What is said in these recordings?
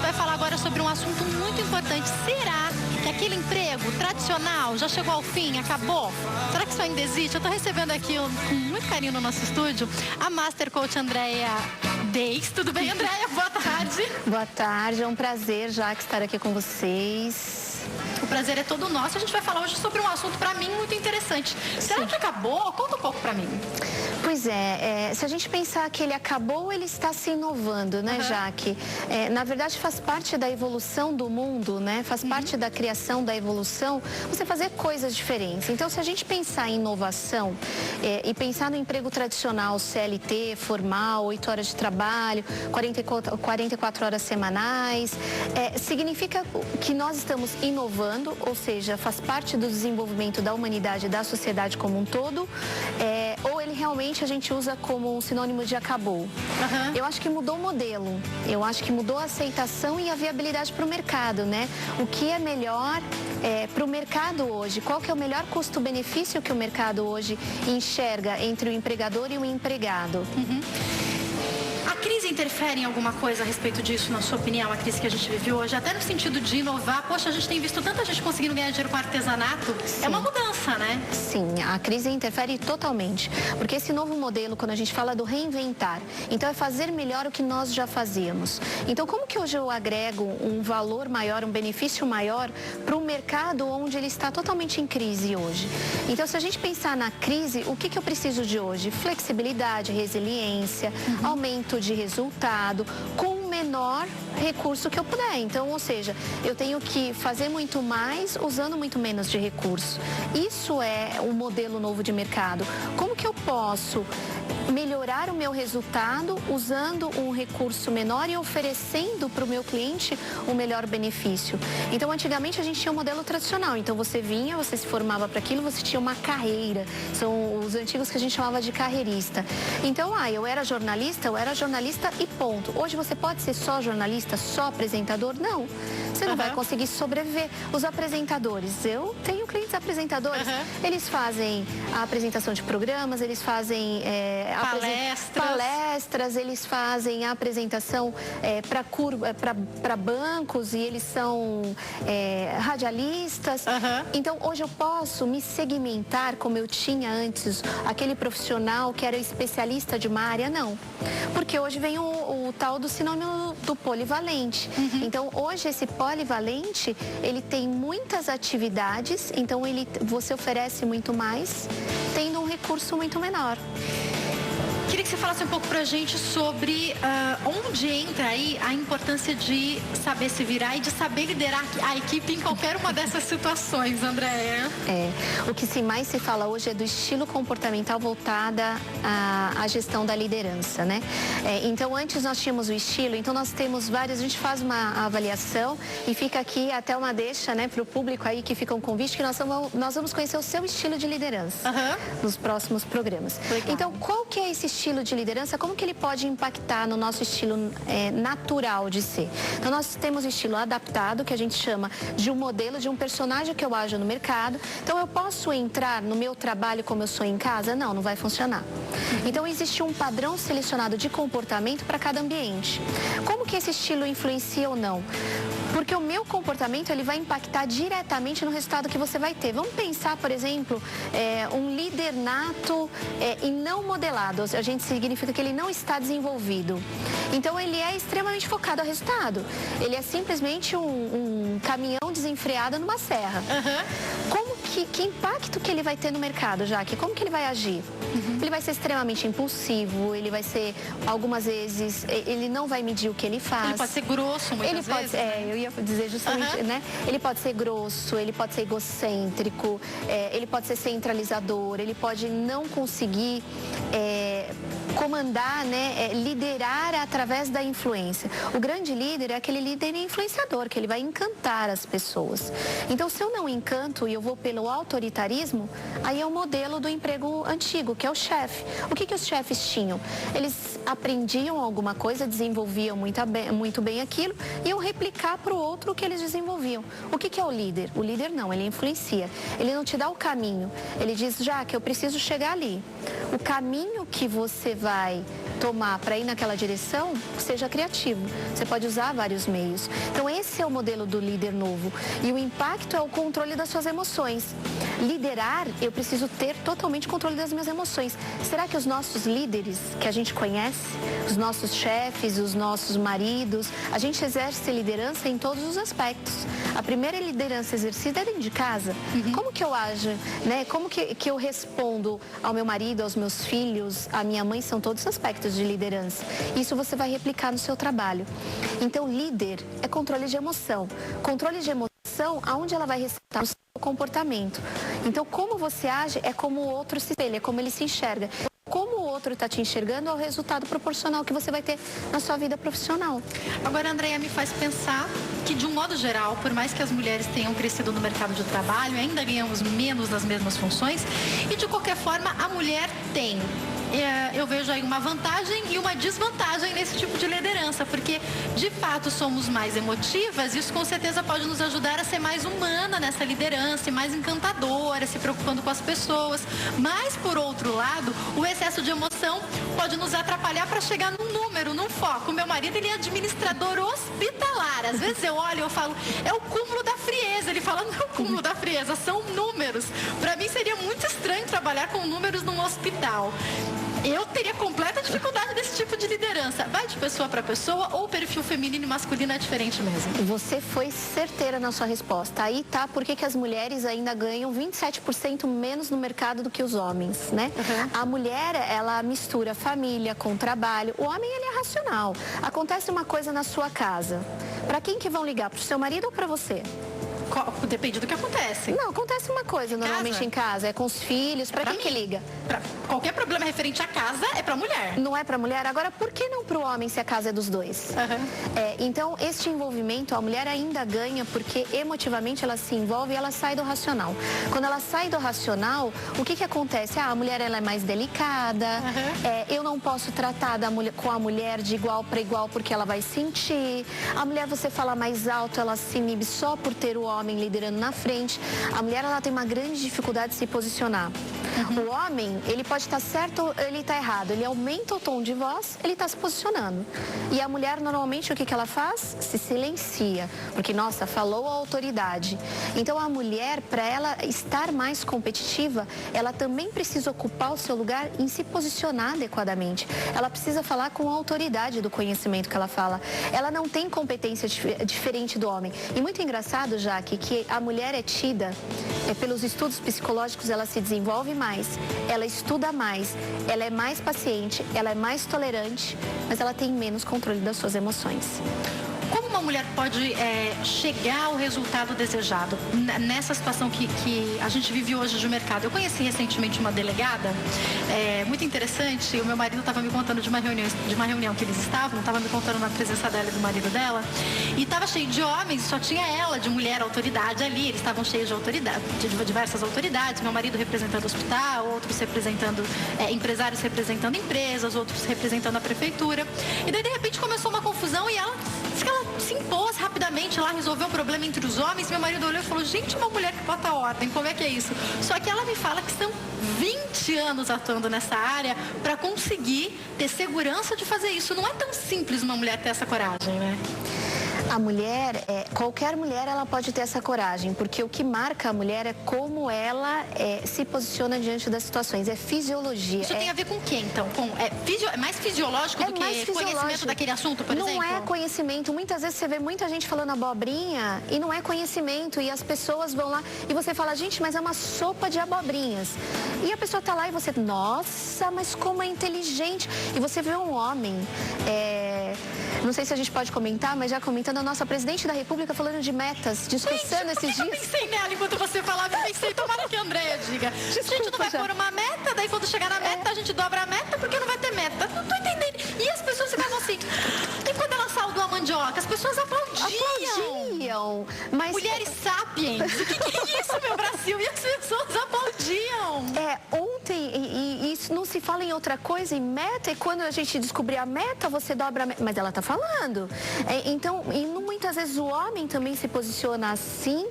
vai falar agora sobre um assunto muito importante. Será que aquele emprego tradicional já chegou ao fim, acabou? Será que isso ainda existe? Eu estou recebendo aqui com muito carinho no nosso estúdio a Master Coach Andréia Deis. Tudo bem, Andréia? Boa tarde. Boa tarde, é um prazer, Jaque, estar aqui com vocês. O prazer é todo nosso. A gente vai falar hoje sobre um assunto, para mim, muito interessante. Será que acabou? Conta um pouco para mim. Pois se a gente pensar que ele acabou, ele está se inovando, né, Jaque? Na verdade, faz parte da evolução do mundo, né? Faz parte da criação, da evolução, você fazer coisas diferentes. Então, se a gente pensar em inovação e pensar no emprego tradicional, CLT, formal, 8 horas de trabalho, 44 horas semanais, significa que nós estamos inovando, ou seja, faz parte do desenvolvimento da humanidade, da sociedade como um todo, ou ele realmente a gente usa como um sinônimo de acabou. Eu acho que mudou o modelo, eu acho que mudou a aceitação e a viabilidade para o mercado, né? O que é melhor para o mercado hoje? Qual que é o melhor custo-benefício que o mercado hoje enxerga entre o empregador e o empregado? A crise interfere em alguma coisa a respeito disso, na sua opinião, a crise que a gente vive hoje? Até no sentido de inovar. Poxa, a gente tem visto tanta gente conseguindo ganhar dinheiro com artesanato. Sim. É uma mudança, né? Sim, a crise interfere totalmente. Porque esse novo modelo, quando a gente fala do reinventar, então é fazer melhor o que nós já fazíamos. Então, como que hoje eu agrego um valor maior, um benefício maior para o mercado onde ele está totalmente em crise hoje? Então, se a gente pensar na crise, o que eu preciso de hoje? Flexibilidade, resiliência, aumento de resultado, com o menor recurso que eu puder. Então, ou seja, eu tenho que fazer muito mais usando muito menos de recurso. Isso é um modelo novo de mercado. Como que eu posso melhorar o meu resultado usando um recurso menor e oferecendo para o meu cliente o melhor benefício? Então, antigamente a gente tinha um modelo tradicional. Então, você vinha, você se formava para aquilo, você tinha uma carreira. São os antigos que a gente chamava de carreirista. Então, eu era jornalista e ponto. Hoje você pode ser só jornalista, só apresentador? Não. Você não vai conseguir sobreviver. Os apresentadores, eu tenho clientes apresentadores, eles fazem a apresentação de programas, eles fazem palestras, eles fazem a apresentação para bancos e eles são radialistas. Então, hoje eu posso me segmentar como eu tinha antes, aquele profissional que era especialista de uma área, não. Porque hoje vem o tal do sinônimo do polivalente. Então, hoje esse polivalente, ele tem muitas atividades, então você oferece muito mais, tendo um recurso muito menor. Queria que você falasse um pouco pra gente sobre onde entra aí a importância de saber se virar e de saber liderar a equipe em qualquer uma dessas situações, Andréia. O que mais se fala hoje é do estilo comportamental voltada à gestão da liderança, né? Então, antes nós tínhamos o estilo, então nós temos várias, a gente faz uma avaliação e fica aqui até uma deixa, né, pro público aí que fica um convite que nós vamos conhecer o seu estilo de liderança nos próximos programas. Legal. Então, qual que é esse estilo de liderança, como que ele pode impactar no nosso estilo natural de ser? Então, nós temos o estilo adaptado, que a gente chama de um modelo, de um personagem que eu ajo no mercado. Então, eu posso entrar no meu trabalho como eu sou em casa? Não, não vai funcionar. Então, existe um padrão selecionado de comportamento para cada ambiente. Como que esse estilo influencia ou não? Porque o meu comportamento, ele vai impactar diretamente no resultado que você vai ter. Vamos pensar, por exemplo, um líder nato e não modelado. A gente significa que ele não está desenvolvido. Então, ele é extremamente focado ao resultado. Ele é simplesmente um caminhão desenfreado numa serra. Que impacto que ele vai ter no mercado, Jaque? Como que ele vai agir? Ele vai ser extremamente impulsivo, ele vai ser, algumas vezes, ele não vai medir o que ele faz. Ele pode ser grosso muitas vezes. Eu ia dizer justamente, né? Ele pode ser grosso, ele pode ser egocêntrico, ele pode ser centralizador, ele pode não conseguir comandar, né? Liderar através da influência. O grande líder é aquele líder influenciador, que ele vai encantar as pessoas. Então, se eu não encanto e eu vou pelo autoritarismo, aí é o modelo do emprego antigo, que é o chefe. O que os chefes tinham? Eles aprendiam alguma coisa, desenvolviam muito bem aquilo e iam replicar para o outro o que eles desenvolviam. O que é o líder? O líder não, ele influencia. Ele não te dá o caminho. Ele diz, Jaque, eu preciso chegar ali. O caminho que você vai tomar para ir naquela direção, seja criativo. Você pode usar vários meios. Então, esse é o modelo do líder novo. E o impacto é o controle das suas emoções. Liderar, eu preciso ter totalmente controle das minhas emoções. Será que os nossos líderes que a gente conhece, os nossos chefes, os nossos maridos, a gente exerce liderança em todos os aspectos? A primeira liderança exercida é dentro de casa. Como que eu ajo, né? Como que eu respondo ao meu marido, aos meus filhos, à minha mãe? São todos aspectos de liderança. Isso você vai replicar no seu trabalho. Então, líder é controle de emoção. Controle de emoção, aonde ela vai ressaltar o seu comportamento. Então, como você age é como o outro se espelha, é como ele se enxerga. Como o outro está te enxergando é o resultado proporcional que você vai ter na sua vida profissional. Agora, Andréia, me faz pensar que, de um modo geral, por mais que as mulheres tenham crescido no mercado de trabalho, ainda ganhamos menos nas mesmas funções e, de qualquer forma, a mulher tem. Eu vejo aí uma vantagem e uma desvantagem nesse tipo de liderança, porque de fato somos mais emotivas e isso com certeza pode nos ajudar a ser mais humana nessa liderança e mais encantadora, se preocupando com as pessoas. Mas, por outro lado, o excesso de emoção pode nos atrapalhar para chegar num número, num foco. Meu marido, ele é administrador hospitalar. Às vezes eu olho e eu falo, é o cúmulo da frieza. Ele fala, não é o cúmulo da frieza, são números. Para mim seria muito estranho trabalhar com números num hospital. Eu teria completa dificuldade desse tipo de liderança. Vai de pessoa para pessoa ou o perfil feminino e masculino é diferente mesmo? Você foi certeira na sua resposta. Aí tá por que as mulheres ainda ganham 27% menos no mercado do que os homens, né? A mulher, ela mistura família com trabalho. O homem, ele é racional. Acontece uma coisa na sua casa. Para quem que vão ligar? Para o seu marido ou para você? Depende do que acontece. Não, acontece uma coisa normalmente em casa, é com os filhos. Para quem que liga? Qualquer problema referente à casa é para mulher. Não é para mulher? Agora, por que não para o homem se a casa é dos dois? Então, este envolvimento, a mulher ainda ganha porque emotivamente ela se envolve e ela sai do racional. Quando ela sai do racional, o que acontece? A mulher, ela é mais delicada, eu não posso tratar com a mulher de igual para igual porque ela vai sentir. A mulher, você fala mais alto, ela se inibe só por ter o homem liderando na frente. A mulher, ela tem uma grande dificuldade de se posicionar. O homem, ele pode estar certo ou ele está errado. Ele aumenta o tom de voz, ele está se posicionando. E a mulher, normalmente, o que ela faz? Se silencia. Porque, nossa, falou a autoridade. Então, a mulher, para ela estar mais competitiva, ela também precisa ocupar o seu lugar em se posicionar adequadamente. Ela precisa falar com a autoridade do conhecimento que ela fala. Ela não tem competência diferente do homem. E muito engraçado, Jaque, que a mulher é tida, pelos estudos psicológicos, ela se desenvolve mais, ela estuda mais, ela é mais paciente, ela é mais tolerante, mas ela tem menos controle das suas emoções. Como uma mulher pode chegar ao resultado desejado nessa situação que a gente vive hoje de mercado? Eu conheci recentemente uma delegada, muito interessante. O meu marido estava me contando de uma reunião que eles estava me contando na presença dela e do marido dela, e estava cheio de homens, só tinha ela de mulher autoridade ali. Eles estavam cheios de autoridade, de diversas autoridades. Meu marido representando o hospital, outros representando empresários representando empresas, outros representando a prefeitura. E daí de repente começou uma confusão e ela se impôs rapidamente lá, resolveu o problema entre os homens. Meu marido olhou e falou, gente, uma mulher que bota ordem, como é que é isso? Só que ela me fala que são 20 anos atuando nessa área para conseguir ter segurança de fazer isso. Não é tão simples uma mulher ter essa coragem, né? A mulher, qualquer mulher, ela pode ter essa coragem, porque o que marca a mulher é como ela se posiciona diante das situações, é fisiologia. Isso tem a ver com o quê, então? É mais fisiológico do que conhecimento daquele assunto, por exemplo? Não é conhecimento. Muitas vezes você vê muita gente falando abobrinha e não é conhecimento, e as pessoas vão lá e você fala, gente, mas é uma sopa de abobrinhas. E a pessoa tá lá e você, nossa, mas como é inteligente. E você vê um homem, não sei se a gente pode comentar, mas já comentando, a nossa presidente da República falando de metas, discussando esses dias. Eu pensei nela enquanto você falava, eu pensei, tomara que a Andréia diga. Desculpa, a gente não vai pôr uma meta, daí quando chegar na meta, a gente dobra a meta, porque não vai ter meta. Não tô entendendo. E as pessoas ficavam assim. E quando ela saudou a mandioca, as pessoas aplaudiam. Mas... Mulheres sapiens. O que é isso, meu Brasil? E as pessoas aplaudiam. Ontem, e isso não se fala em outra coisa, em meta, e quando a gente descobrir a meta, você dobra a meta. Mas ela tá falando. Então, e muitas vezes o homem também se posiciona assim.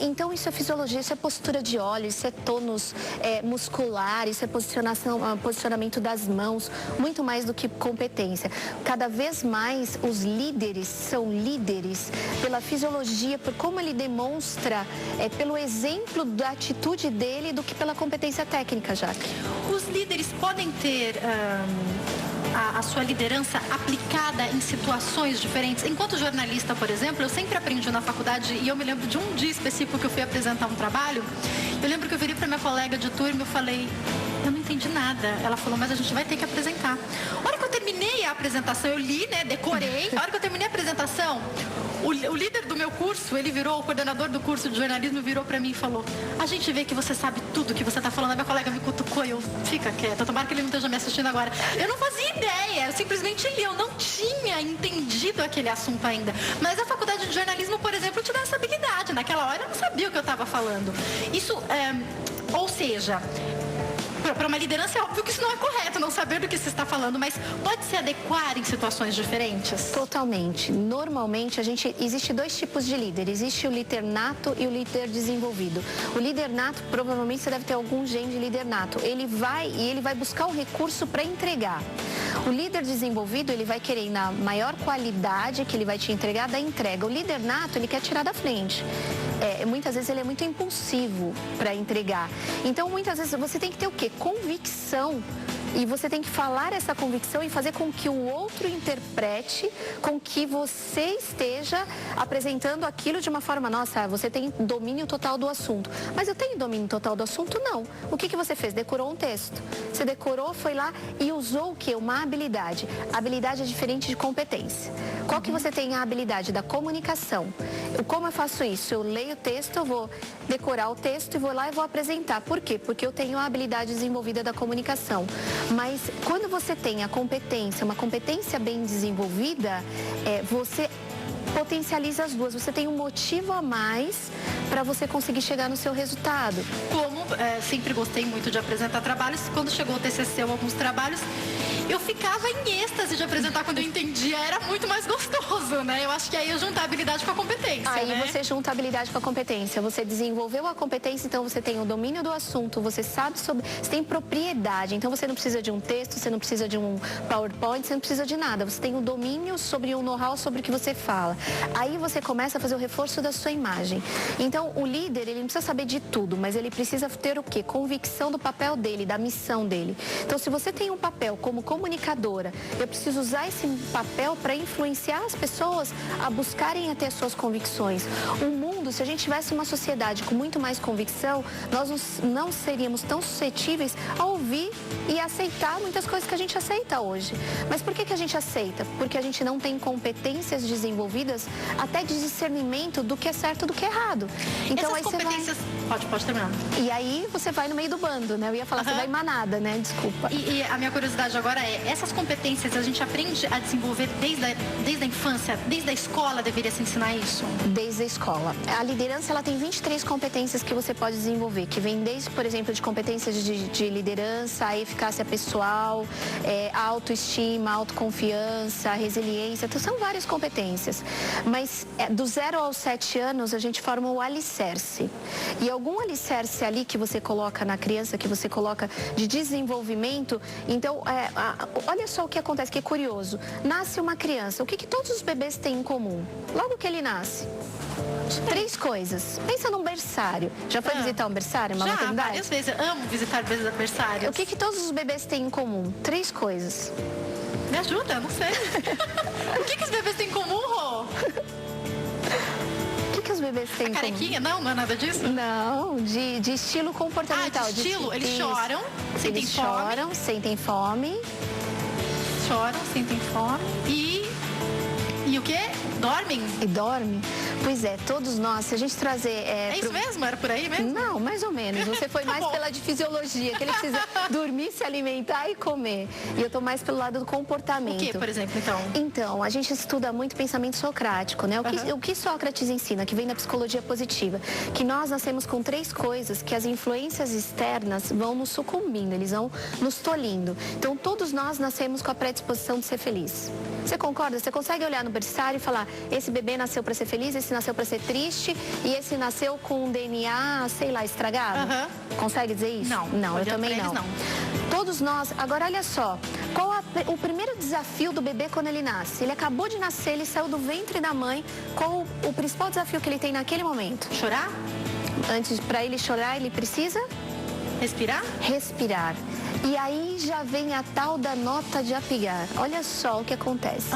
Então isso é fisiologia, isso é postura de olhos, isso é tônus muscular, isso é posicionamento das mãos, muito mais do que competência. Cada vez mais os líderes são líderes pela fisiologia, por como ele demonstra, pelo exemplo da atitude dele do que pela competência técnica, Jaque. Os líderes podem ter a sua liderança aplicada em situações diferentes. Enquanto jornalista, por exemplo, eu sempre aprendi na faculdade, e eu me lembro de um dia específico que eu fui apresentar um trabalho. Eu lembro que eu virei para minha colega de turma e eu falei: eu não entendi nada. Ela falou: mas a gente vai ter que apresentar. A hora que eu terminei a apresentação, eu li, né, decorei. A hora que eu terminei a apresentação, o líder do meu curso, ele virou, o coordenador do curso de jornalismo virou para mim e falou: a gente vê que você sabe tudo que você está falando. A minha colega me cutucou e eu: fica quieta, tomara que ele não esteja me assistindo agora. Eu não fazia ideia, eu simplesmente li, eu não tinha entendido aquele assunto ainda. Mas a faculdade de jornalismo, por exemplo, te dá essa habilidade. Naquela hora eu não sabia o que eu estava falando. Isso, ou seja, para uma liderança é óbvio que isso não é correto, não saber do que se está falando, mas pode se adequar em situações diferentes? Totalmente. Normalmente, existe dois tipos de líder. Existe o líder nato e o líder desenvolvido. O líder nato, provavelmente você deve ter algum gene de líder nato. Ele vai buscar um recurso para entregar. O líder desenvolvido, ele vai querer na maior qualidade que ele vai te entregar da entrega. O líder nato, ele quer tirar da frente. Muitas vezes ele é muito impulsivo para entregar. Então, muitas vezes você tem que ter o quê? Convicção. E você tem que falar essa convicção e fazer com que o outro interprete, com que você esteja apresentando aquilo de uma forma: nossa, você tem domínio total do assunto. Mas eu tenho domínio total do assunto? Não. O que você fez? Decorou um texto. Você decorou, foi lá e usou o quê? Uma habilidade. Habilidade é diferente de competência. Qual que você tem? A habilidade da comunicação. Como eu faço isso? Eu leio o texto, eu vou decorar o texto e vou lá e vou apresentar. Por quê? Porque eu tenho a habilidade desenvolvida da comunicação. Mas quando você tem a competência, uma competência bem desenvolvida, você potencializa as duas. Você tem um motivo a mais para você conseguir chegar no seu resultado. Como sempre gostei muito de apresentar trabalhos, quando chegou o TCC ou alguns trabalhos, eu ficava em êxtase de apresentar quando eu entendia. Era muito mais gostoso, né? Eu acho que aí eu juntar a habilidade com a competência, Aí você junta a habilidade com a competência. Você desenvolveu a competência, então você tem o domínio do assunto, você sabe sobre... Você tem propriedade, então você não precisa de um texto, você não precisa de um PowerPoint, você não precisa de nada. Você tem o domínio sobre o know-how sobre o que você fala. Aí você começa a fazer o reforço da sua imagem. Então, o líder, ele não precisa saber de tudo, mas ele precisa ter o quê? Convicção do papel dele, da missão dele. Então, se você tem um papel como comunicadora, eu preciso usar esse papel para influenciar as pessoas a buscarem a ter as suas convicções. O mundo, se a gente tivesse uma sociedade com muito mais convicção, nós não seríamos tão suscetíveis a ouvir e aceitar muitas coisas que a gente aceita hoje. Mas por que a gente aceita? Porque a gente não tem competências desenvolvidas até de discernimento do que é certo e do que é errado. Então, essas competências... Pode terminar. E aí você vai no meio do bando, né? Eu ia falar, você vai em manada, né? Desculpa. E a minha curiosidade agora é, essas competências a gente aprende a desenvolver desde a infância, desde a escola deveria se ensinar isso? Desde a escola. A liderança, ela tem 23 competências que você pode desenvolver, que vem desde, por exemplo, de competências de liderança, a eficácia pessoal, a autoestima, a autoconfiança, a resiliência, então são várias competências. Mas do 0 aos 7 anos a gente forma o alicerce. E algum alicerce ali que você coloca na criança, que você coloca de desenvolvimento, então, olha só o que acontece, que é curioso. Nasce uma criança, o que todos os bebês têm em comum? Logo que ele nasce. 3 coisas. Pensa num berçário. Já foi visitar um berçário, uma maternidade? Já, várias vezes. Eu amo visitar berçários. O que todos os bebês têm em comum? 3 coisas. Me ajuda, eu não sei. O que os bebês têm em comum, Rô? O que os bebês têm em comum? Carequinha? Não é nada disso? Não, de estilo comportamental. De estilo? Eles choram, sentem fome. Choram, sentem fome. Choram, sentem fome. E o quê? Dormem? E dormem. Pois é, todos nós, se a gente trazer... É isso mesmo? Era por aí mesmo? Não, mais ou menos. Você foi mais pela de fisiologia, que ele precisa dormir, se alimentar e comer. E eu tô mais pelo lado do comportamento. O que, por exemplo, então? Então, a gente estuda muito pensamento socrático, né? O que Sócrates ensina, que vem da psicologia positiva, que nós nascemos com 3 coisas que as influências externas vão nos sucumbindo, eles vão nos tolhindo. Então, todos nós nascemos com a predisposição de ser feliz. Você concorda? Você consegue olhar no berçário e falar, esse bebê nasceu para ser feliz, esse nasceu para ser triste e esse nasceu com um DNA, sei lá, estragado? Consegue dizer isso? Não, eu também não. Todos nós, agora olha só, qual o primeiro desafio do bebê quando ele nasce? Ele acabou de nascer, ele saiu do ventre da mãe, qual o principal desafio que ele tem naquele momento? Chorar? Antes, para ele chorar, ele precisa? Respirar? Respirar. E aí já vem a tal da nota de Apgar. Olha só o que acontece.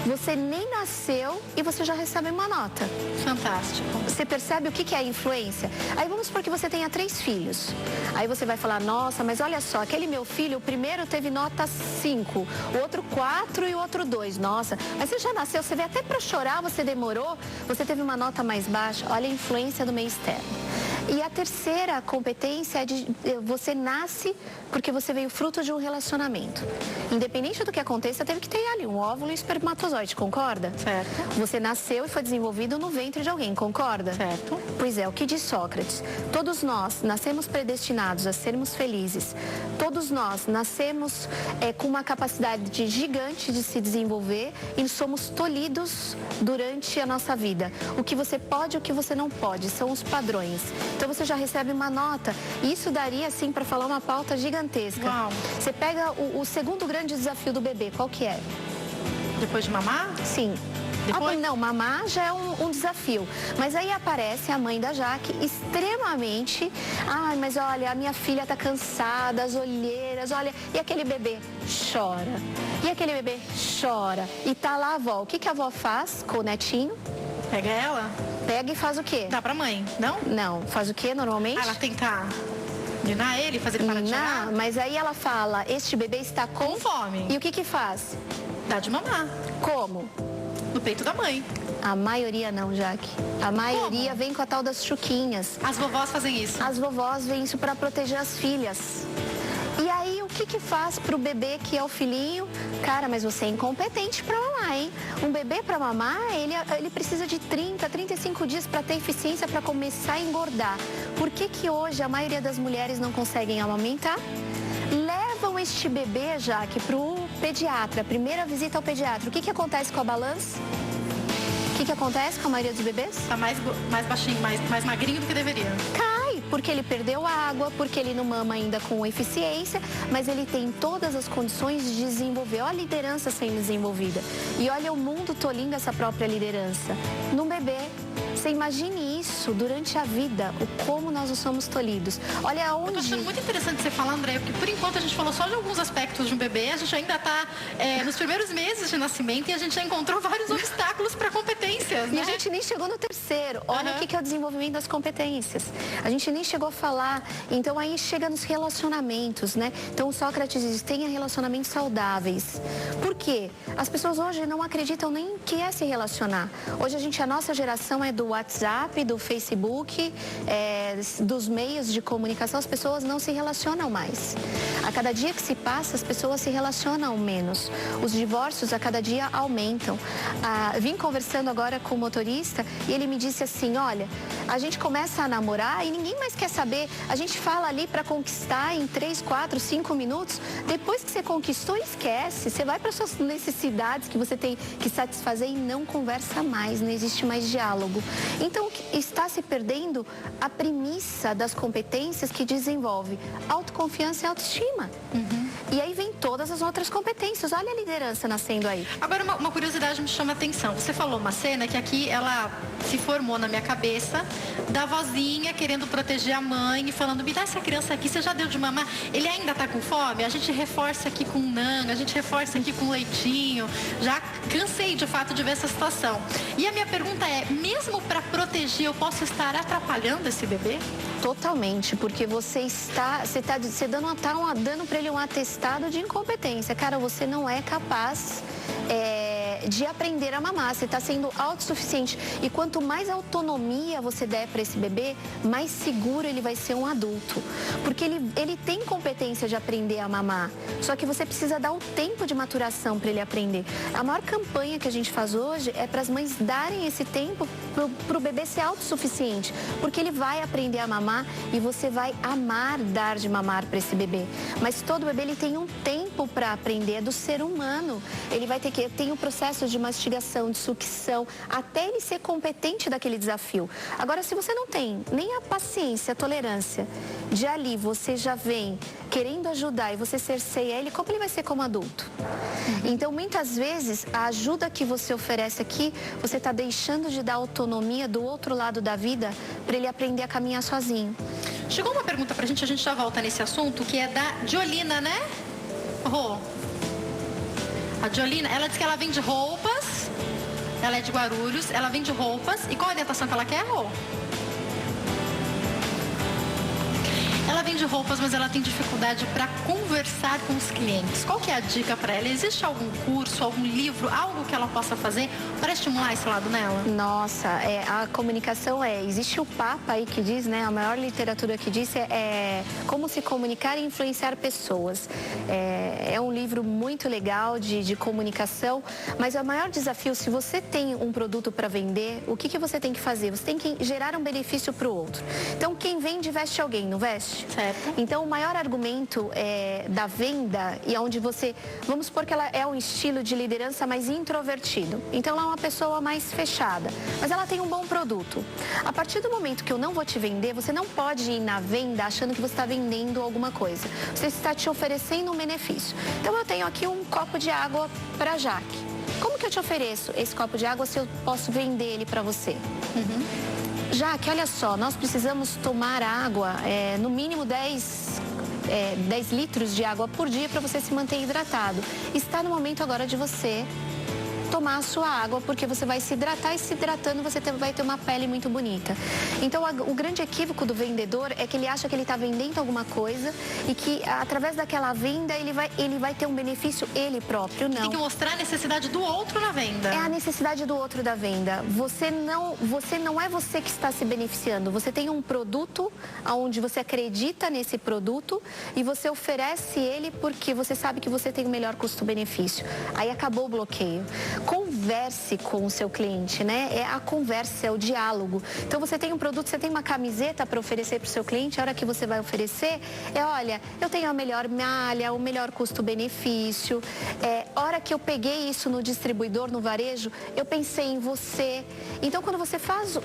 Você nem nasceu e você já recebe uma nota. Fantástico. Você percebe o que é a influência? Aí vamos supor que você tenha 3 filhos. Aí você vai falar, nossa, mas olha só, aquele meu filho, o primeiro teve nota 5, o outro 4 e o outro 2. Nossa, mas você já nasceu, você vê até para chorar, você demorou, você teve uma nota mais baixa. Olha a influência do meio externo. E a terceira competência é de você nasce porque você veio fruto de um relacionamento. Independente do que aconteça, teve que ter ali um óvulo e um espermatozoide, concorda? Certo. Você nasceu e foi desenvolvido no ventre de alguém, concorda? Certo. Pois é, o que diz Sócrates? Todos nós nascemos predestinados a sermos felizes. Todos nós nascemos com uma capacidade gigante de se desenvolver e somos tolhidos durante a nossa vida. O que você pode e o que você não pode, são os padrões. Então você já recebe uma nota. E isso daria, assim, para falar uma pauta gigantesca. Uau. Você pega o segundo grande desafio do bebê, qual que é? Depois de mamar? Sim. Depois? Não, mamar já é um desafio. Mas aí aparece a mãe da Jaque extremamente... Ai, mas olha, a minha filha tá cansada, as olheiras, olha... E aquele bebê chora. E aquele bebê chora. E tá lá a avó. O que a avó faz com o netinho? Pega ela? Pega e faz o quê? Dá pra mãe, não? Não. Faz o quê normalmente? Ela tentar ninar ele, fazer ele parar de chorar? Não, mas aí ela fala, este bebê está com fome. E o que faz? Dá de mamar. Como? No peito da mãe. A maioria não, Jaque. A maioria vem com a tal das chuquinhas. As vovós fazem isso? As vovós veem isso para proteger as filhas. E aí, o que faz pro bebê que é o filhinho? Cara, mas você é incompetente para mamar, hein? Um bebê para mamar, ele precisa de 30, 35 dias para ter eficiência para começar a engordar. Por que hoje a maioria das mulheres não conseguem amamentar? Levam este bebê, Jaque, pro pediatra. Primeira visita ao pediatra. O que acontece com a balança? O que acontece com a maioria dos bebês? Tá mais baixinho, mais magrinho do que deveria. Cai, porque ele perdeu água, porque ele não mama ainda com eficiência, mas ele tem todas as condições de desenvolver. Olha a liderança sendo desenvolvida. E olha o mundo tolhindo essa própria liderança. Num bebê, você imagine isso durante a vida, o como nós não somos tolhidos. Olha aonde... Eu tô achando muito interessante você falar, André, porque por enquanto a gente falou só de alguns aspectos de um bebê, a gente ainda tá nos primeiros meses de nascimento e a gente já encontrou vários obstáculos para competências, né? E a gente nem chegou no terceiro. Olha o que é o desenvolvimento das competências. A gente nem chegou a falar. Então aí chega nos relacionamentos, né? Então o Sócrates diz, tenha relacionamentos saudáveis. Por quê? As pessoas hoje não acreditam nem que é se relacionar. Hoje a nossa geração é do WhatsApp, do Facebook, dos meios de comunicação, as pessoas não se relacionam mais. A cada dia que se passa, as pessoas se relacionam menos. Os divórcios a cada dia aumentam. Vim conversando agora com o motorista e ele me disse assim, olha, a gente começa a namorar e ninguém mais quer saber. A gente fala ali para conquistar em 3, 4, 5 minutos. Depois que você conquistou, esquece. Você vai para suas necessidades que você tem que satisfazer e não conversa mais, não existe mais diálogo. Então, está se perdendo a premissa das competências que desenvolve autoconfiança e autoestima. E aí vem todas as outras competências. Olha a liderança nascendo aí. Agora, uma curiosidade me chama a atenção. Você falou uma cena que aqui ela se formou na minha cabeça, da vozinha querendo proteger a mãe e falando, me dá essa criança aqui, você já deu de mamar? Ele ainda tá com fome? A gente reforça aqui com nanga, a gente reforça aqui com leitinho. Já cansei, de fato, de ver essa situação. E a minha pergunta é, mesmo para proteger, eu posso estar atrapalhando esse bebê? Totalmente, porque você dando para ele um atestado de incompetência. Cara, você não é capaz de aprender a mamar. Você está sendo autossuficiente. E quanto mais autonomia você der para esse bebê, mais seguro ele vai ser um adulto. Porque ele tem competência de aprender a mamar. Só que você precisa dar o tempo de maturação para ele aprender. A maior campanha que a gente faz hoje é para as mães darem esse tempo para o bebê ser autossuficiente. Porque ele vai aprender a mamar e você vai amar dar de mamar para esse bebê. Mas todo bebê ele tem um tempo para aprender, é do ser humano. Ele vai ter que tem o processo de mastigação, de sucção, até ele ser competente daquele desafio. Agora, se você não tem nem a paciência, a tolerância de ali você já vem querendo ajudar e você cerceia ele, como ele vai ser como adulto? Então, muitas vezes, a ajuda que você oferece aqui, você está deixando de dar autonomia do outro lado da vida para ele aprender a caminhar sozinho. Chegou uma pergunta pra gente, a gente já volta nesse assunto, que é da Jolina, né? Rô. A Jolina, ela diz que ela vende roupas, ela é de Guarulhos, ela vende roupas. E qual a orientação que ela quer, Rô? Ela vende roupas, mas ela tem dificuldade para conversar com os clientes. Qual que é a dica para ela? Existe algum curso, algum livro, algo que ela possa fazer para estimular esse lado nela? Nossa, a comunicação existe o Papa aí que diz, né? A maior literatura que diz é como se comunicar e influenciar pessoas. É um livro muito legal de comunicação, mas o maior desafio, se você tem um produto para vender, o que você tem que fazer? Você tem que gerar um benefício para o outro. Então, quem vende, veste alguém, não veste? Certo. Então, o maior argumento da venda, e onde você... Vamos supor que ela é um estilo de liderança mais introvertido. Então, ela é uma pessoa mais fechada, mas ela tem um bom produto. A partir do momento que eu não vou te vender, você não pode ir na venda achando que você está vendendo alguma coisa. Você está te oferecendo um benefício. Então, eu tenho aqui um copo de água para a Jaque. Como que eu te ofereço esse copo de água se eu posso vender ele para você? Jaque, olha só, nós precisamos tomar água, no mínimo 10 litros de água por dia para você se manter hidratado. Está no momento agora de você tomar a sua água, porque você vai se hidratar e se hidratando você vai ter uma pele muito bonita. Então, o grande equívoco do vendedor é que ele acha que ele está vendendo alguma coisa e que, através daquela venda, ele vai ter um benefício ele próprio, não. Tem que mostrar a necessidade do outro na venda. É a necessidade do outro da venda. Você não é você que está se beneficiando. Você tem um produto onde você acredita nesse produto e você oferece ele porque você sabe que você tem o melhor custo-benefício. Aí acabou o bloqueio. Converse com o seu cliente, né? É a conversa, é o diálogo. Então, você tem um produto, você tem uma camiseta para oferecer para o seu cliente, a hora que você vai oferecer olha, eu tenho a melhor malha, o melhor custo-benefício. A hora que eu peguei isso no distribuidor, no varejo, eu pensei em você. Então, quando você faz,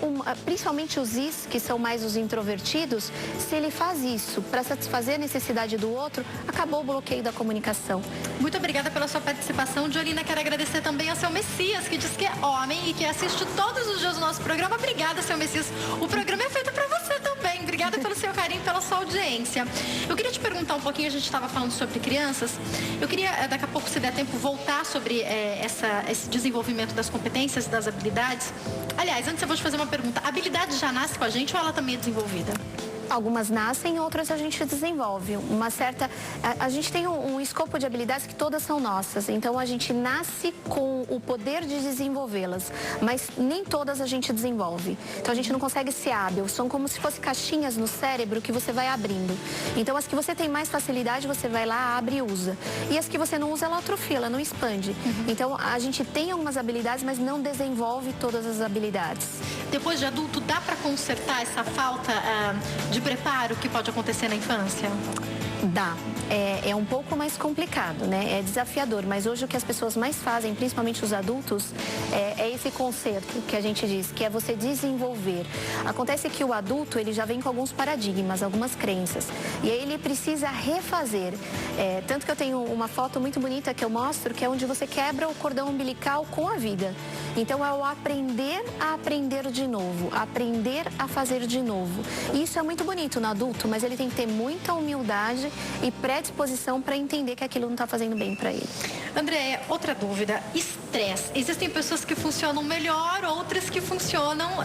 principalmente os Is, que são mais os introvertidos, se ele faz isso para satisfazer a necessidade do outro, acabou o bloqueio da comunicação. Muito obrigada pela sua participação, Jolina. Quero agradecer também ao seu Messias, que diz que é homem e que assiste todos os dias o nosso programa. Obrigada, seu Messias. O programa é feito para você também. Obrigada pelo seu carinho, pela sua audiência. Eu queria te perguntar um pouquinho, a gente estava falando sobre crianças. Eu queria, daqui a pouco, se der tempo, voltar sobre esse desenvolvimento das competências e das habilidades. Aliás, antes eu vou te fazer uma pergunta. A habilidade já nasce com a gente ou ela também é desenvolvida? Algumas nascem, outras a gente desenvolve. A gente tem um escopo de habilidades que todas são nossas. Então, a gente nasce com o poder de desenvolvê-las. Mas nem todas a gente desenvolve. Então, a gente não consegue ser hábil. São como se fossem caixinhas no cérebro que você vai abrindo. Então, as que você tem mais facilidade, você vai lá, abre e usa. E as que você não usa, ela atrofia, ela não expande. Então, a gente tem algumas habilidades, mas não desenvolve todas as habilidades. Depois de adulto, dá para consertar essa falta de preparo que pode acontecer na infância? Dá. É um pouco mais complicado, né? É desafiador, mas hoje o que as pessoas mais fazem, principalmente os adultos, é esse conserto que a gente diz, que é você desenvolver. Acontece que o adulto, ele já vem com alguns paradigmas, algumas crenças, e aí ele precisa refazer. Tanto que eu tenho uma foto muito bonita que eu mostro, que é onde você quebra o cordão umbilical com a vida. Então, é o aprender a aprender de novo, aprender a fazer de novo. E isso é muito bonito no adulto, mas ele tem que ter muita humildade e predisposição para entender que aquilo não está fazendo bem para ele. Andréia, outra dúvida, estresse. Existem pessoas que funcionam melhor, outras que funcionam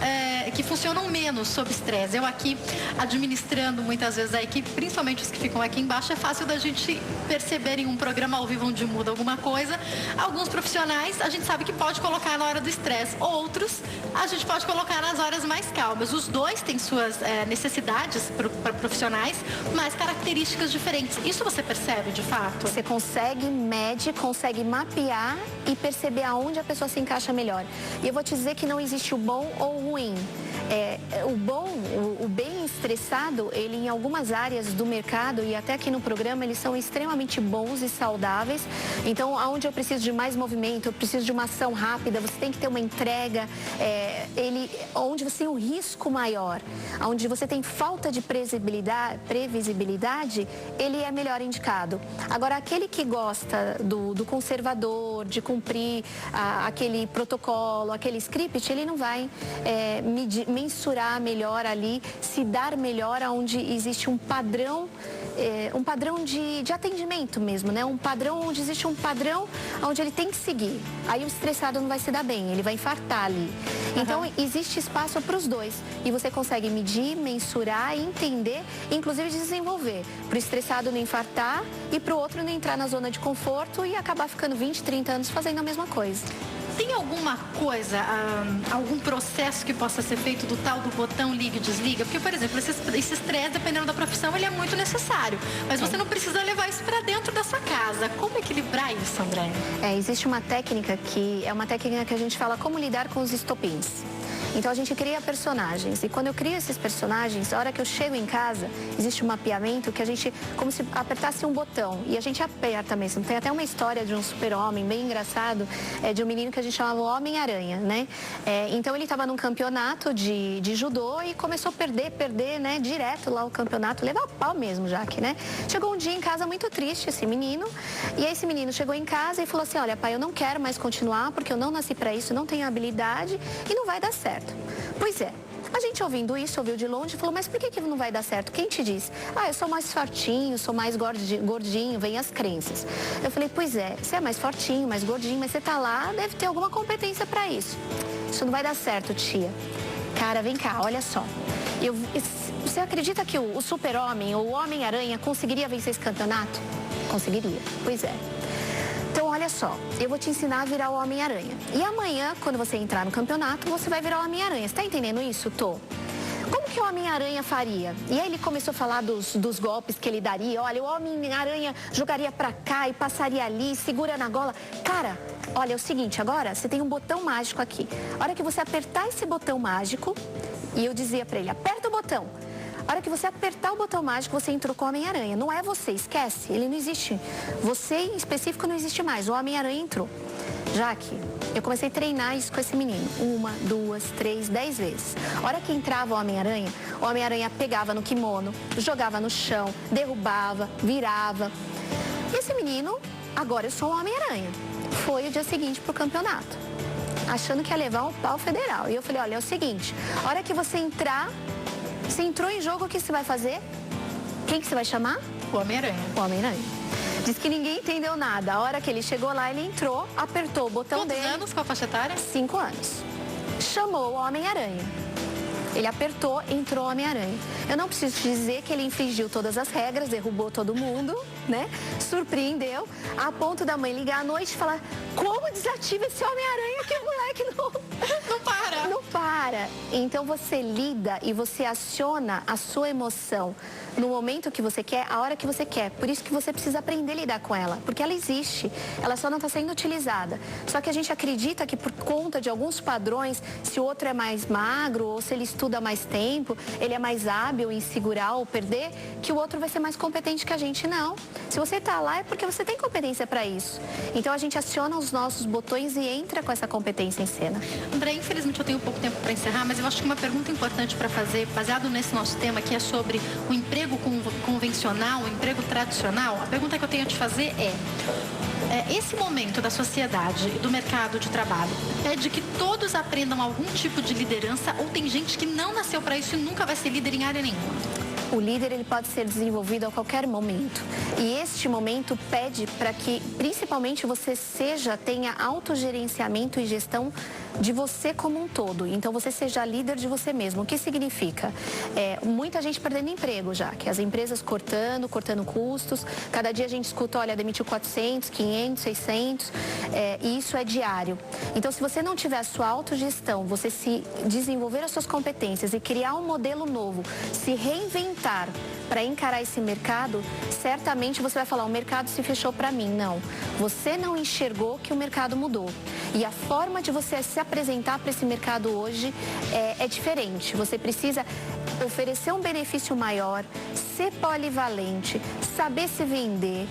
menos sob estresse. Eu aqui, administrando muitas vezes a equipe, principalmente os que ficam aqui embaixo, é fácil da gente perceber em um programa ao vivo onde muda alguma coisa. Alguns profissionais a gente sabe que pode colocar na hora do estresse, outros a gente pode colocar nas horas mais calmas. Os dois têm suas necessidades para profissionais, mas características diferentes. Isso você percebe de fato? Você consegue medir, consegue mapear e perceber aonde a pessoa se encaixa melhor. E eu vou te dizer que não existe o bom ou o ruim. O bem estressado, ele em algumas áreas do mercado e até aqui no programa, eles são extremamente bons e saudáveis. Então, aonde eu preciso de mais movimento, eu preciso de uma ação rápida, você tem que ter uma entrega, onde você tem um risco maior, onde você tem falta de previsibilidade, ele é melhor indicado. Agora, aquele que gosta do conservador, de cumprir aquele protocolo, aquele script, ele não vai mensurar melhor ali, se dar melhor onde existe um padrão de atendimento mesmo, né? Um padrão onde existe um padrão onde ele tem que seguir. Aí o estressado não vai se dar bem, ele vai infartar ali. Então, existe espaço para os dois. E você consegue medir, mensurar, entender, inclusive desenvolver. Para o estressado não infartar e para o outro não entrar na zona de conforto e acabar ficando 20, 30 anos fazendo a mesma coisa. Tem alguma coisa, algum processo que possa ser feito do tal do botão liga e desliga? Porque, por exemplo, esse estresse, dependendo da profissão, ele é muito necessário. Mas você não precisa levar isso para dentro da sua casa. Como equilibrar isso, André? Existe uma técnica que a gente fala como lidar com os estopins. Então, a gente cria personagens. E quando eu crio esses personagens, a hora que eu chego em casa, existe um mapeamento que a gente, como se apertasse um botão. E a gente aperta mesmo. Tem até uma história de um super-homem bem engraçado, de um menino que a gente chamava Homem-Aranha, né? Então, ele estava num campeonato de judô e começou a perder, né? Direto lá o campeonato, levar pau mesmo, Jaque, né? Chegou um dia em casa muito triste, esse menino. E aí, esse menino chegou em casa e falou assim, olha, pai, eu não quero mais continuar porque eu não nasci para isso, não tenho habilidade e não vai dar certo. Pois é, a gente ouvindo isso, ouviu de longe e falou, mas por que não vai dar certo? Quem te disse? Eu sou mais fortinho, sou mais gordinho, vem as crenças. Eu falei, pois é, você é mais fortinho, mais gordinho, mas você tá lá, deve ter alguma competência para isso. Isso não vai dar certo, tia. Cara, vem cá, olha só. Você acredita que o super-homem ou o Homem-Aranha conseguiria vencer esse campeonato? Conseguiria, pois é. Então, olha só, eu vou te ensinar a virar o Homem-Aranha. E amanhã, quando você entrar no campeonato, você vai virar o Homem-Aranha. Você tá entendendo isso, Tô? Como que o Homem-Aranha faria? E aí ele começou a falar dos golpes que ele daria. Olha, o Homem-Aranha jogaria pra cá e passaria ali, segura na gola. Cara, olha, é o seguinte, agora você tem um botão mágico aqui. A hora que você apertar esse botão mágico, e eu dizia pra ele, aperta o botão. A hora que você apertar o botão mágico, você entrou com o Homem-Aranha. Não é você, esquece, ele não existe. Você, em específico, não existe mais. O Homem-Aranha entrou. Jaque, eu comecei a treinar isso com esse menino. 1, 2, 3, 10 vezes. A hora que entrava o Homem-Aranha pegava no kimono, jogava no chão, derrubava, virava. E esse menino, agora eu sou o Homem-Aranha. Foi o dia seguinte pro campeonato, achando que ia levar um pau federal. E eu falei, olha, é o seguinte, a hora que você entrar... Você entrou em jogo, o que você vai fazer? Quem que você vai chamar? O Homem-Aranha. O Homem-Aranha. Diz que ninguém entendeu nada. A hora que ele chegou lá, ele entrou, apertou o botão dele. Quantos anos? Qual a faixa etária? 5 anos. Chamou o Homem-Aranha. Ele apertou, entrou o Homem-Aranha. Eu não preciso te dizer que ele infringiu todas as regras, derrubou todo mundo, né? Surpreendeu, a ponto da mãe ligar à noite e falar, como desativa esse Homem-Aranha que o moleque não para. Não para. Então você lida e você aciona a sua emoção no momento que você quer, a hora que você quer. Por isso que você precisa aprender a lidar com ela, porque ela existe, ela só não está sendo utilizada. Só que a gente acredita que por conta de alguns padrões, se o outro é mais magro ou se ele estuda mais tempo, ele é mais hábil em segurar ou perder, que o outro vai ser mais competente que a gente. Não. Se você está lá é porque você tem competência para isso. Então a gente aciona os nossos botões e entra com essa competência em cena. André, infelizmente eu tenho pouco tempo para encerrar, mas eu acho que uma pergunta importante para fazer, baseado nesse nosso tema, que é sobre o emprego convencional, o emprego tradicional, a pergunta que eu tenho a te fazer esse momento da sociedade e do mercado de trabalho pede que todos aprendam algum tipo de liderança ou tem gente que não nasceu para isso e nunca vai ser líder em área nenhuma? O líder, ele pode ser desenvolvido a qualquer momento. E este momento pede para que, principalmente, você tenha autogerenciamento e gestão de você como um todo. Então, você seja líder de você mesmo. O que significa? Muita gente perdendo emprego já, que as empresas cortando custos. Cada dia a gente escuta, olha, demitiu 400, 500, 600, e isso é diário. Então, se você não tiver a sua autogestão, você se desenvolver as suas competências e criar um modelo novo, se reinventar para encarar esse mercado, certamente você vai falar, o mercado se fechou para mim. Não, você não enxergou que o mercado mudou. E a forma de você se apresentar para esse mercado hoje é diferente. Você precisa oferecer um benefício maior, ser polivalente, saber se vender,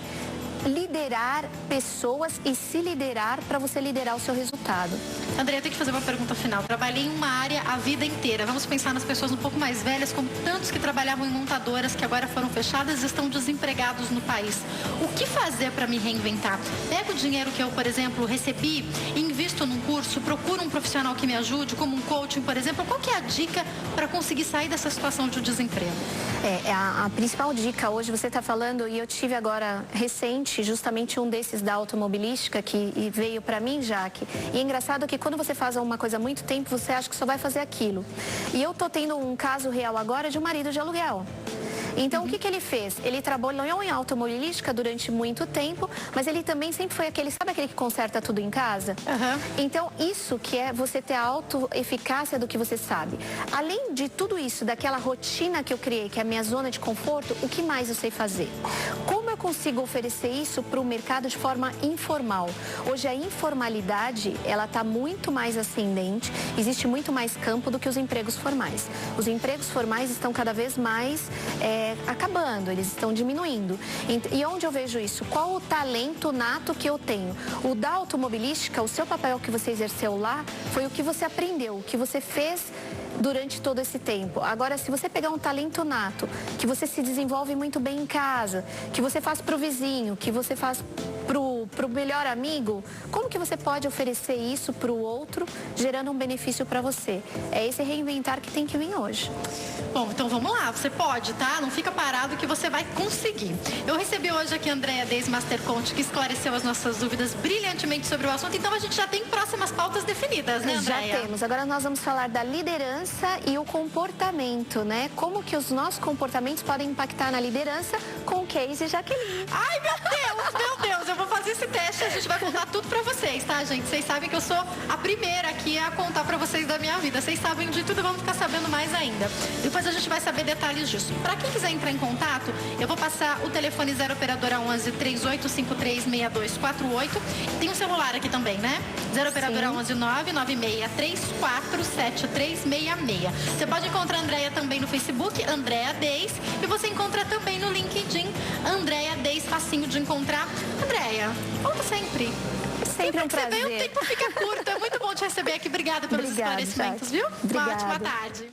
liderar pessoas e se liderar para você liderar o seu resultado. Andréia, eu tenho que fazer uma pergunta final. Trabalhei em uma área a vida inteira. Vamos pensar nas pessoas um pouco mais velhas, como tantos que trabalhavam em montadoras que agora foram fechadas e estão desempregados no país. O que fazer para me reinventar? Pego o dinheiro que eu, por exemplo, recebi e invisto num curso, procuro um profissional que me ajude, como um coaching, por exemplo. Qual que é a dica para conseguir sair dessa situação de desemprego? A principal dica hoje, você está falando, e eu tive agora recente, justamente um desses da automobilística que veio para mim, Jaque. E é engraçado que quando você faz uma coisa há muito tempo, você acha que só vai fazer aquilo. E eu tô tendo um caso real agora de um marido de aluguel. Então, o que ele fez? Ele trabalhou em automobilística durante muito tempo, mas ele também sempre foi sabe aquele que conserta tudo em casa? Então, isso que é você ter a autoeficácia do que você sabe. Além de tudo isso, daquela rotina que eu criei, que é a minha zona de conforto, o que mais eu sei fazer? Como eu consigo oferecer isso para o mercado de forma informal? Hoje, a informalidade, ela está muito mais ascendente, existe muito mais campo do que os empregos formais. Os empregos formais estão cada vez mais acabando, eles estão diminuindo. E onde eu vejo isso? Qual o talento nato que eu tenho? O da automobilística, o seu papel que você exerceu lá, foi o que você aprendeu, o que você fez durante todo esse tempo. Agora, se você pegar um talento nato, que você se desenvolve muito bem em casa, que você faz pro vizinho, que você faz pro melhor amigo, como que você pode oferecer isso pro outro, gerando um benefício para você? É esse reinventar que tem que vir hoje. Bom, então vamos lá, você pode, tá? Não fica parado que você vai conseguir. Eu recebi hoje aqui a Andréia Deis, Master Coach, que esclareceu as nossas dúvidas brilhantemente sobre o assunto, então a gente já tem próximas pautas definidas, né, Andréia? Já temos. Agora nós vamos falar da liderança e o comportamento, né? Como que os nossos comportamentos podem impactar na liderança com o case Jaqueline. Ai, meu Deus, eu vou fazer esse teste e a gente vai contar tudo pra vocês, tá, gente? Vocês sabem que eu sou a primeira aqui a contar pra vocês da minha vida. Vocês sabem de tudo, vamos ficar sabendo mais ainda. Depois a gente vai saber detalhes disso. Pra quem quiser entrar em contato, eu vou passar o telefone 0 operadora 11 3853 6248. Tem um celular aqui também, né? 0 operadora 11 99634 7366. Você pode encontrar a Andréia também no Facebook, Andréia Deis, e você encontra também no LinkedIn, Andréia Deis, facinho de encontrar. Andréia, volta sempre. Sempre um prazer. O tempo fica curto, é muito bom te receber aqui. Obrigada pelos esclarecimentos, viu? Obrigada. Uma ótima tarde.